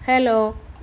Hello,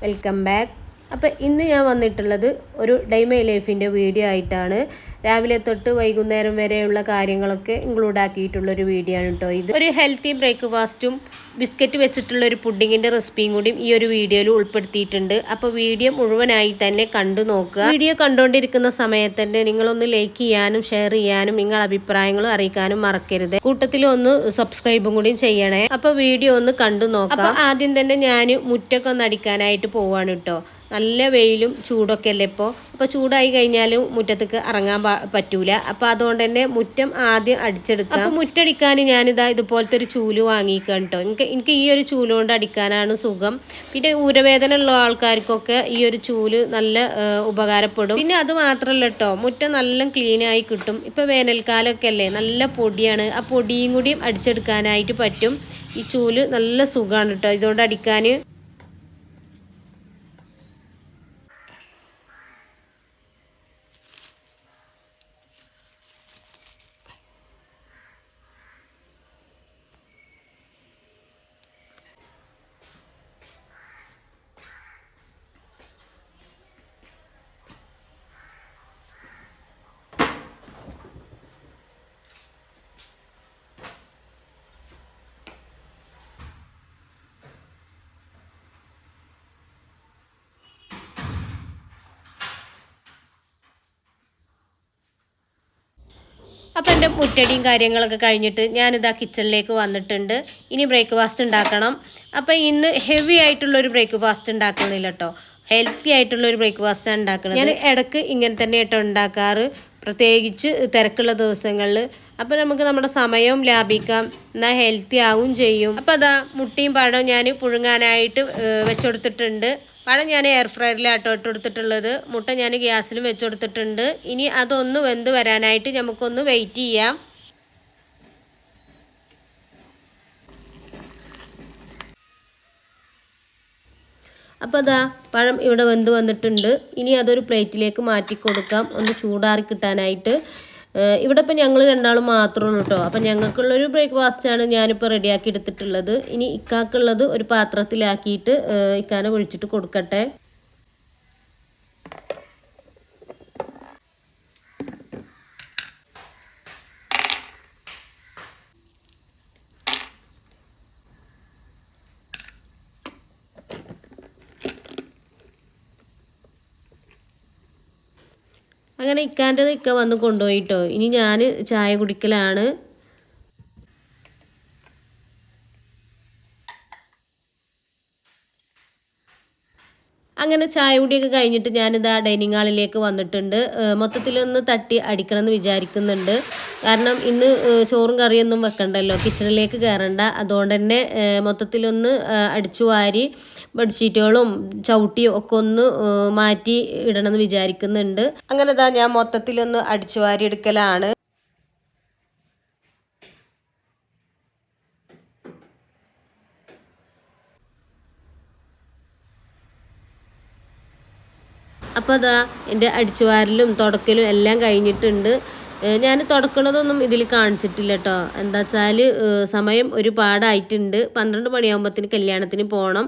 welcome back. അപ്പോൾ ഇന്ന് ഞാൻ വന്നിട്ടുള്ളത് ഒരു ഡേ മൈ ലൈഫിൻ്റെ വീഡിയോ ആയിട്ടാണ്. രാവിലെ തൊട്ട് വൈകുന്നേരം വരെയുള്ള കാര്യങ്ങളൊക്കെ ഇൻക്ലൂഡ് ആക്കിയിട്ടുള്ളൊരു വീഡിയോ ആണ് കേട്ടോ. ഇത് ഒരു ഹെൽത്തി ബ്രേക്ക്ഫാസ്റ്റും ബിസ്ക്കറ്റ് വെച്ചിട്ടുള്ള ഒരു പുഡിങ്ങിൻ്റെ റെസിപ്പിയും കൂടി ഈ ഒരു വീഡിയോയിൽ ഉൾപ്പെടുത്തിയിട്ടുണ്ട്. അപ്പോൾ വീഡിയോ മുഴുവനായി തന്നെ കണ്ടു നോക്കുക. വീഡിയോ കണ്ടുകൊണ്ടിരിക്കുന്ന സമയത്ത് തന്നെ നിങ്ങളൊന്ന് ലൈക്ക് ചെയ്യാനും ഷെയർ ചെയ്യാനും നിങ്ങൾ അഭിപ്രായങ്ങളും അറിയിക്കാനും മറക്കരുത്. കൂട്ടത്തിൽ ഒന്ന് സബ്സ്ക്രൈബും കൂടി ചെയ്യണേ. അപ്പോൾ വീഡിയോ ഒന്ന് കണ്ടു നോക്കാം. അപ്പോൾ ആദ്യം തന്നെ ഞാൻ മുറ്റൊക്കെ ഒന്ന് അടിക്കാനായിട്ട് പോവാണ് കേട്ടോ. നല്ല വെയിലും ചൂടൊക്കെ അല്ലേ ഇപ്പോൾ. അപ്പോൾ ചൂടായി കഴിഞ്ഞാലും മുറ്റത്തേക്ക് ഇറങ്ങാൻ പറ്റൂല. അപ്പോൾ അതുകൊണ്ട് തന്നെ മുറ്റം ആദ്യം അടിച്ചെടുക്കാം. അപ്പോൾ മുറ്റടിക്കാൻ ഞാനിതാ ഇതുപോലത്തെ ഒരു ചൂല് വാങ്ങിക്കാം കേട്ടോ. എനിക്ക് ഈ ഒരു ചൂല് കൊണ്ട് അടിക്കാനാണ് സുഖം. പിന്നെ ഊരവേദന ഉള്ള ആൾക്കാർക്കൊക്കെ ഈ ഒരു ചൂല് നല്ല ഉപകാരപ്പെടും. പിന്നെ അത് മാത്രമല്ല കേട്ടോ, മുറ്റം നല്ല ക്ലീനായി കിട്ടും. ഇപ്പോൾ വേനൽക്കാലമൊക്കെ അല്ലേ, നല്ല പൊടിയാണ്. ആ പൊടിയും കൂടിയും അടിച്ചെടുക്കാനായിട്ട് പറ്റും. ഈ ചൂല് നല്ല സുഖമാണ് കേട്ടോ ഇതുകൊണ്ട് അടിക്കാൻ. അപ്പം എൻ്റെ മുറ്റടിയും കാര്യങ്ങളൊക്കെ കഴിഞ്ഞിട്ട് ഞാനിതാ കിച്ചണിലേക്ക് വന്നിട്ടുണ്ട്. ഇനി ബ്രേക്ക്ഫാസ്റ്റ് ഉണ്ടാക്കണം. അപ്പം ഇന്ന് ഹെവി ആയിട്ടുള്ളൊരു ബ്രേക്ക്ഫാസ്റ്റ് ഉണ്ടാക്കുന്നില്ല കേട്ടോ, ഹെൽത്തി ആയിട്ടുള്ളൊരു ബ്രേക്ക്ഫാസ്റ്റാണ് ഉണ്ടാക്കുന്നത്. ഞാൻ ഇടയ്ക്ക് ഇങ്ങനെ തന്നെ കേട്ടോ ഉണ്ടാക്കാറ്, പ്രത്യേകിച്ച് തിരക്കുള്ള ദിവസങ്ങളിൽ. അപ്പോൾ നമുക്ക് നമ്മുടെ സമയവും ലാഭിക്കാം, എന്നാൽ ഹെൽത്തി ആവും ചെയ്യും. അപ്പോൾ അതാ മുട്ടയും പഴവും ഞാൻ പുഴുങ്ങാനായിട്ട് വെച്ചുകൊടുത്തിട്ടുണ്ട്. പഴം ഞാൻ എയർ ഫ്രയറിലാട്ടോ ഇട്ട് കൊടുത്തിട്ടുള്ളത്. മുട്ട ഞാൻ ഗ്യാസിലും വെച്ച് കൊടുത്തിട്ടുണ്ട്. ഇനി അതൊന്ന് വെന്ത് വരാനായിട്ട് നമുക്കൊന്ന് വെയിറ്റ് ചെയ്യാം. അപ്പോൾ അതാ പഴം ഇവിടെ വെന്ത് വന്നിട്ടുണ്ട്. ഇനി അതൊരു പ്ലേറ്റിലേക്ക് മാറ്റി കൊടുക്കാം, ഒന്ന് ചൂടാറി കിട്ടാനായിട്ട്. ഇവിടെ ഇപ്പം ഞങ്ങൾ രണ്ടാളും മാത്രമേ ഉള്ളൂ കേട്ടോ. അപ്പം ഞങ്ങൾക്കുള്ളൊരു ബ്രേക്ക്ഫാസ്റ്റാണ് ഞാനിപ്പോൾ റെഡിയാക്കി എടുത്തിട്ടുള്ളത്. ഇനി ഇക്കാക്കുള്ളത് ഒരു പാത്രത്തിലാക്കിയിട്ട് ഇക്കാനെ വിളിച്ചിട്ട് കൊടുക്കട്ടെ. അങ്ങനെ ഇക്കാൻ്റെ ഇക്ക വന്ന് കൊണ്ടുപോയിട്ടോ. ഇനി ഞാൻ ചായ കുടിക്കലാണ്. അങ്ങനെ ചായ കുടിയൊക്കെ കഴിഞ്ഞിട്ട് ഞാനിതാ ഡൈനിങ് ഹാളിലേക്ക് വന്നിട്ടുണ്ട്. മൊത്തത്തിലൊന്ന് തട്ടി അടിക്കണം എന്ന് വിചാരിക്കുന്നുണ്ട്. കാരണം ഇന്ന് ചോറും കറിയൊന്നും വെക്കണ്ടല്ലോ, കിച്ചണിലേക്ക് കയറണ്ട. അതുകൊണ്ട് തന്നെ മൊത്തത്തിലൊന്ന് അടിച്ചു വാരി ബെഡ്ഷീറ്റുകളും ചവിട്ടിയും ഒക്കെ ഒന്ന് മാറ്റി ഇടണമെന്ന് വിചാരിക്കുന്നുണ്ട്. അങ്ങനെ ഇതാ ഞാൻ മൊത്തത്തിലൊന്ന് അടിച്ചു വാരി എടുക്കലാണ്. അപ്പോൾ അതാ എൻ്റെ അടിച്ചുവാരലും തുടക്കലും എല്ലാം കഴിഞ്ഞിട്ടുണ്ട്. ഞാൻ തുടക്കണതൊന്നും ഇതിൽ കാണിച്ചിട്ടില്ല കേട്ടോ. എന്താ വെച്ചാൽ സമയം ഒരുപാടായിട്ടുണ്ട്. 12 മണിയാകുമ്പോഴത്തേന് കല്യാണത്തിന് പോകണം.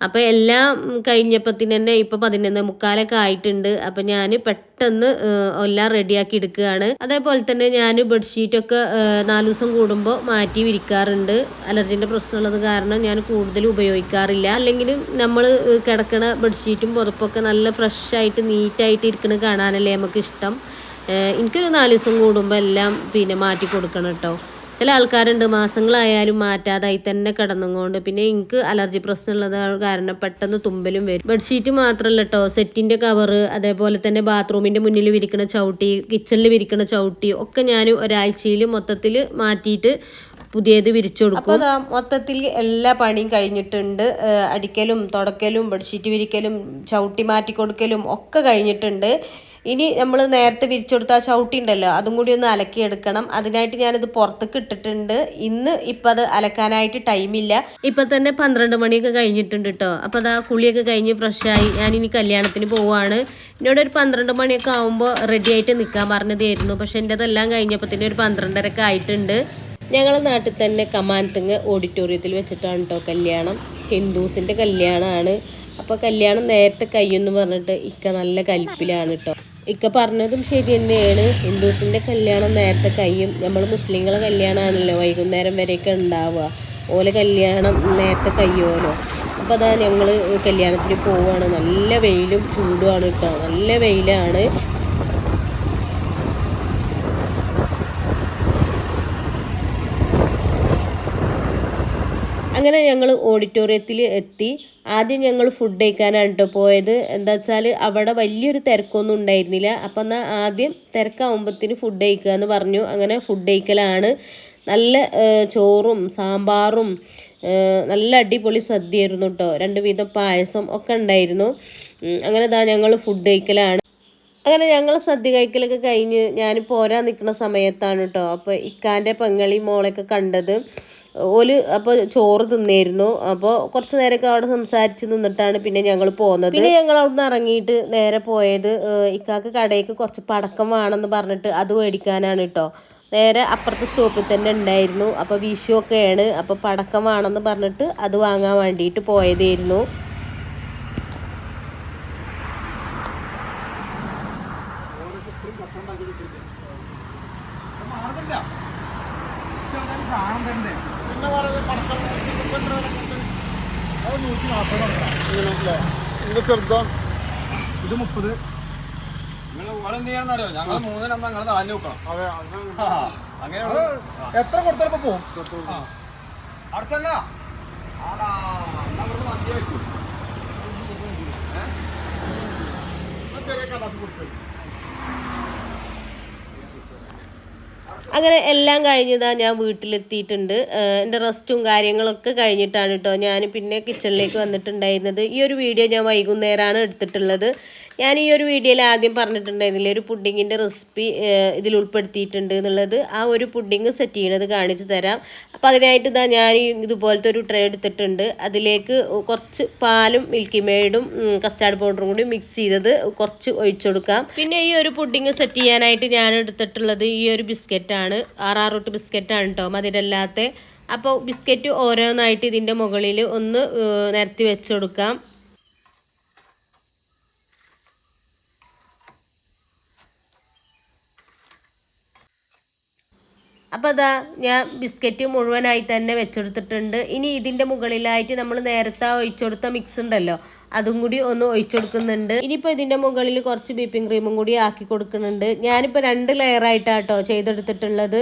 അപ്പോൾ എല്ലാം കഴിഞ്ഞപ്പോഴത്തേന് തന്നെ ഇപ്പോൾ 11:45 ആയിട്ടുണ്ട്. അപ്പോൾ ഞാൻ പെട്ടെന്ന് എല്ലാം റെഡിയാക്കി എടുക്കുകയാണ്. അതേപോലെ തന്നെ ഞാൻ ബെഡ്ഷീറ്റൊക്കെ 4 ദിവസം കൂടുമ്പോൾ മാറ്റി വിരിക്കാറുണ്ട്. അലർജിൻ്റെ പ്രശ്നമുള്ളത് കാരണം ഞാൻ കൂടുതൽ ഉപയോഗിക്കാറില്ല. അല്ലെങ്കിലും നമ്മൾ കിടക്കണ ബെഡ്ഷീറ്റും പുതപ്പൊക്കെ നല്ല ഫ്രഷായിട്ട് നീറ്റായിട്ട് ഇരിക്കുന്നത് കാണാനല്ലേ നമുക്കിഷ്ടം. എനിക്കൊരു 4 ദിവസം കൂടുമ്പോൾ എല്ലാം പിന്നെ മാറ്റി കൊടുക്കണം കേട്ടോ. ചില ആൾക്കാരുണ്ട് മാസങ്ങളായാലും മാറ്റാതായി തന്നെ കിടന്നുകൊണ്ട്. പിന്നെ എനിക്ക് അലർജി പ്രശ്നമുള്ളത് കാരണം പെട്ടെന്ന് തുമ്പലും വരും. ബെഡ്ഷീറ്റ് മാത്രമല്ല കേട്ടോ, സെറ്റിൻ്റെ കവറ്, അതേപോലെ തന്നെ ബാത്റൂമിൻ്റെ മുന്നിൽ വിരിക്കണ ചവിട്ടി, കിച്ചണിൽ വിരിക്കണ ചവിട്ടി ഒക്കെ ഞാൻ ഒരാഴ്ചയിൽ മൊത്തത്തിൽ മാറ്റിയിട്ട് പുതിയത് വിരിച്ചു കൊടുക്കും. അപ്പോൾ മൊത്തത്തിൽ എല്ലാ പണിയും കഴിഞ്ഞിട്ടുണ്ട്. അടിക്കലും തുടക്കലും ബെഡ്ഷീറ്റ് വിരിക്കലും ചവിട്ടി മാറ്റി കൊടുക്കലും ഒക്കെ കഴിഞ്ഞിട്ടുണ്ട്. ഇനി നമ്മൾ നേരത്തെ വിരിച്ചു കൊടുത്ത ആ ചവിട്ടി ഉണ്ടല്ലോ, അതും കൂടി ഒന്ന് അലക്കിയെടുക്കണം. അതിനായിട്ട് ഞാനിത് പുറത്തേക്ക് ഇട്ടിട്ടുണ്ട്. ഇപ്പം അത് അലക്കാനായിട്ട് ടൈമില്ല. ഇപ്പം തന്നെ 12 മണിയൊക്കെ കഴിഞ്ഞിട്ടുണ്ട് കേട്ടോ. അപ്പോൾ അതാ കുളിയൊക്കെ കഴിഞ്ഞ് ഫ്രഷായി ഞാനിനി കല്യാണത്തിന് പോവുകയാണ്. എന്നോട് ഒരു 12 മണിയൊക്കെ ആകുമ്പോൾ റെഡി ആയിട്ട് നിൽക്കാൻ പറഞ്ഞതായിരുന്നു. പക്ഷെ എൻ്റെ അതെല്ലാം കഴിഞ്ഞപ്പോൾ തന്നെ ഒരു 12:30 ആയിട്ടുണ്ട്. ഞങ്ങളുടെ നാട്ടിൽ തന്നെ കമാനത്തുങ്ങ് ഓഡിറ്റോറിയത്തിൽ വെച്ചിട്ടാണ് കേട്ടോ കല്യാണം. ഹിന്ദുസിൻ്റെ കല്യാണമാണ്. അപ്പോൾ കല്യാണം നേരത്തെ കഴിയുമെന്ന് പറഞ്ഞിട്ട് ഇക്ക നല്ല കലിപ്പിലാണ് കേട്ടോ. ഇക്ക പറഞ്ഞതും ശരി തന്നെയാണ്. ഹിന്ദുസിൻ്റെ കല്യാണം നേരത്തെ കഴിയും. നമ്മൾ മുസ്ലിങ്ങളെ കല്യാണമാണല്ലോ വൈകുന്നേരം വരെയൊക്കെ ഉണ്ടാവുക. ഓലെ കല്യാണം നേരത്തെ കഴിയുമല്ലോ. അപ്പോൾ അതാ ഞങ്ങൾ കല്യാണത്തിന് പോവുകയാണ്. നല്ല വെയിലും ചൂടുമാണ് കേട്ടോ. നല്ല വെയിലാണ്. അങ്ങനെ ഞങ്ങൾ ഓഡിറ്റോറിയത്തിൽ എത്തി. ആദ്യം ഞങ്ങൾ ഫുഡ് കഴിക്കാനാണ് കേട്ടോ പോയത്. എന്താ വെച്ചാൽ അവിടെ വലിയൊരു തിരക്കൊന്നും ഉണ്ടായിരുന്നില്ല. അപ്പം എന്നാൽ ആദ്യം തിരക്കാവുമ്പത്തിന് ഫുഡ് കഴിക്കുക എന്ന് പറഞ്ഞു. അങ്ങനെ ഫുഡ് കഴിക്കലാണ്. നല്ല ചോറും സാമ്പാറും നല്ല അടിപൊളി സദ്യയായിരുന്നു കേട്ടോ. 2 വിധം പായസം ഒക്കെ ഉണ്ടായിരുന്നു. അങ്ങനെ ഇതാ ഞങ്ങൾ ഫുഡ് കഴിക്കലാണ്. അങ്ങനെ ഞങ്ങൾ സദ്യ കഴിക്കലൊക്കെ കഴിഞ്ഞ് ഞാൻ പോരാൻ നിൽക്കുന്ന സമയത്താണ് കേട്ടോ അപ്പോൾ ഇക്കാൻ്റെ പെങ്ങളി മോളൊക്കെ കണ്ടത്. ഓല് അപ്പോൾ ചോറ് തിന്നായിരുന്നു. അപ്പോൾ കുറച്ച് നേരമൊക്കെ അവിടെ സംസാരിച്ച് നിന്നിട്ടാണ് പിന്നെ ഞങ്ങൾ പോകുന്നത്. പിന്നെ ഞങ്ങൾ അവിടെ നിന്ന് ഇറങ്ങിയിട്ട് നേരെ പോയത് ഇക്കാക്ക് കടയ്ക്ക് കുറച്ച് പടക്കം വേണമെന്ന് പറഞ്ഞിട്ട് അത് മേടിക്കാനാണ് കേട്ടോ. നേരെ അപ്പുറത്തെ സ്റ്റോപ്പിൽ തന്നെ ഉണ്ടായിരുന്നു. അപ്പോൾ വിഷു ഒക്കെയാണ്. അപ്പോൾ പടക്കം വേണമെന്ന് പറഞ്ഞിട്ട് അത് വാങ്ങാൻ വേണ്ടിയിട്ട് പോയതായിരുന്നു. ചെറുതോ ഇത് 30. എത്ര കൊടുത്താലും പോവും. അങ്ങനെ എല്ലാം കഴിഞ്ഞതാ ഞാൻ വീട്ടിലെത്തിയിട്ടുണ്ട്. എൻ്റെ റെസ്റ്റും കാര്യങ്ങളൊക്കെ കഴിഞ്ഞിട്ടാണ് കേട്ടോ ഞാൻ പിന്നെ കിച്ചണിലേക്ക് വന്നിട്ടുണ്ടായിരുന്നത്. ഈ ഒരു വീഡിയോ ഞാൻ വൈകുന്നേരമാണ് എടുത്തിട്ടുള്ളത്. ഞാൻ ഈ ഒരു വീഡിയോയിൽ ആദ്യം പറഞ്ഞിട്ടുണ്ടായിരുന്നില്ലേ ഒരു പുഡിങ്ങിൻ്റെ റെസിപ്പി ഇതിൽ ഉൾപ്പെടുത്തിയിട്ടുണ്ട് എന്നുള്ളത്. ആ ഒരു പുഡിങ് സെറ്റ് ചെയ്യണത് കാണിച്ചു തരാം. അപ്പോൾ അതിനായിട്ട് ഇതാ ഞാൻ ഇതുപോലത്തെ ഒരു ട്രേ എടുത്തിട്ടുണ്ട്. അതിലേക്ക് കുറച്ച് പാലും മിൽക്കി മെയ്ഡും കസ്റ്റാർഡ് പൗഡറും കൂടി മിക്സ് ചെയ്തത് കുറച്ച് ഒഴിച്ചു കൊടുക്കാം. പിന്നെ ഈ ഒരു പുഡിങ് സെറ്റ് ചെയ്യാനായിട്ട് ഞാൻ എടുത്തിട്ടുള്ളത് ഈ ഒരു ബിസ്ക്കറ്റാണ്. ആറാറൂട്ട് ബിസ്ക്കറ്റാണ് കേട്ടോ, മധുരമില്ലാത്ത. അപ്പോൾ ബിസ്ക്കറ്റ് ഓരോന്നായിട്ട് ഇതിൻ്റെ മുകളിൽ ഒന്ന് നിരത്തി വെച്ച് കൊടുക്കാം. അപ്പോൾ അതാ ഞാൻ ബിസ്ക്കറ്റ് മുഴുവനായി തന്നെ വെച്ചെടുത്തിട്ടുണ്ട്. ഇനി ഇതിൻ്റെ മുകളിലായിട്ട് നമ്മൾ നേരത്തെ ഒഴിച്ചുകൊടുത്ത മിക്സ് ഉണ്ടല്ലോ അതും കൂടി ഒന്ന് ഒഴിച്ചു കൊടുക്കുന്നുണ്ട്. ഇനിയിപ്പോൾ ഇതിൻ്റെ മുകളിൽ കുറച്ച് വിപ്പിംഗ് ക്രീമും കൂടി ആക്കി കൊടുക്കുന്നുണ്ട്. ഞാനിപ്പോൾ 2 ലെയറായിട്ടാണ് കേട്ടോ ചെയ്തെടുത്തിട്ടുള്ളത്.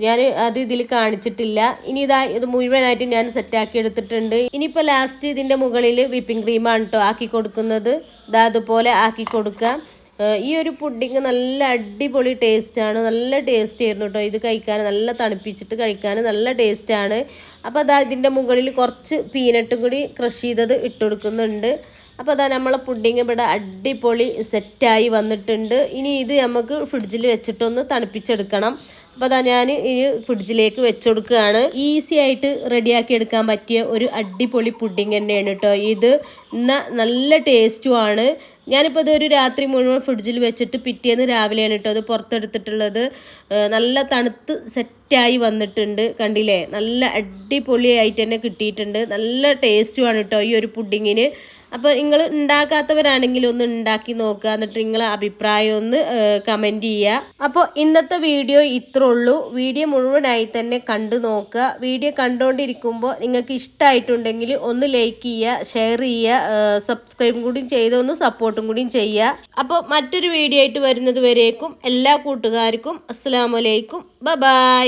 ഞാൻ അത് ഇതിൽ കാണിച്ചിട്ടില്ല. ഇനി ഇതാ ഇത് മുഴുവനായിട്ട് ഞാൻ സെറ്റാക്കി എടുത്തിട്ടുണ്ട്. ഇനിയിപ്പോൾ ലാസ്റ്റ് ഇതിൻ്റെ മുകളിൽ വിപ്പിംഗ് ക്രീമാണ് കേട്ടോ ആക്കി കൊടുക്കുന്നത്. ഇതാ അതുപോലെ ആക്കി കൊടുക്കാം. ഈ ഒരു പുഡിങ് നല്ല അടിപൊളി ടേസ്റ്റാണ്. നല്ല ടേസ്റ്റ് ആയിരുന്നു കേട്ടോ. ഇത് കഴിക്കാൻ നല്ല തണുപ്പിച്ചിട്ട് കഴിക്കാൻ നല്ല ടേസ്റ്റാണ്. അപ്പോൾ അതാ ഇതിൻ്റെ മുകളിൽ കുറച്ച് പീനട്ടും കൂടി ക്രഷ് ചെയ്തത് ഇട്ട് കൊടുക്കുന്നുണ്ട്. അപ്പോൾ അതാ നമ്മളെ പുഡിങ് ഇവിടെ അടിപൊളി സെറ്റായി വന്നിട്ടുണ്ട്. ഇനി ഇത് നമുക്ക് ഫ്രിഡ്ജിൽ വെച്ചിട്ടൊന്ന് തണുപ്പിച്ചെടുക്കണം. അപ്പോൾ അതാ ഞാൻ ഇനി ഫ്രിഡ്ജിലേക്ക് വെച്ച് കൊടുക്കുകയാണ്. ഈസി ആയിട്ട് റെഡിയാക്കി എടുക്കാൻ പറ്റിയ ഒരു അടിപൊളി പുഡിങ് തന്നെയാണ് കേട്ടോ ഇത്. നല്ല ടേസ്റ്റുമാണ്. ഞാനിപ്പോൾ ഇതൊരു രാത്രി മുഴുവൻ ഫ്രിഡ്ജിൽ വെച്ചിട്ട് പിറ്റേന്ന് രാവിലെയാണ് കേട്ടോ അത് പുറത്തെടുത്തിട്ടുള്ളത്. നല്ല തണുത്ത് സെറ്റായി വന്നിട്ടുണ്ട്. കണ്ടില്ലേ, നല്ല അടിപൊളിയായിട്ട് തന്നെ കിട്ടിയിട്ടുണ്ട്. നല്ല ടേസ്റ്റുമാണ് കേട്ടോ ഈ ഒരു പുഡിങ്ങിന്. അപ്പോൾ നിങ്ങൾ ഉണ്ടാക്കാത്തവരാണെങ്കിൽ ഒന്ന് ഉണ്ടാക്കി നോക്കുക. എന്നിട്ട് നിങ്ങളെ അഭിപ്രായം ഒന്ന് കമൻറ്റ് ചെയ്യുക. അപ്പോൾ ഇന്നത്തെ വീഡിയോ ഇത്രേ ഉള്ളൂ. വീഡിയോ മുഴുവനായി തന്നെ കണ്ടു നോക്കുക. വീഡിയോ കണ്ടുകൊണ്ടിരിക്കുമ്പോൾ നിങ്ങൾക്ക് ഇഷ്ടമായിട്ടുണ്ടെങ്കിൽ ഒന്ന് ലൈക്ക് ചെയ്യുക, ഷെയർ ചെയ്യുക, സബ്സ്ക്രൈബും കൂടി ചെയ്തൊന്ന് സപ്പോർട്ടും കൂടി ചെയ്യുക. അപ്പോൾ മറ്റൊരു വീഡിയോ ആയിട്ട് വരുന്നത് വരേക്കും എല്ലാ കൂട്ടുകാർക്കും അസ്സലാമു അലൈക്കും. ബൈ.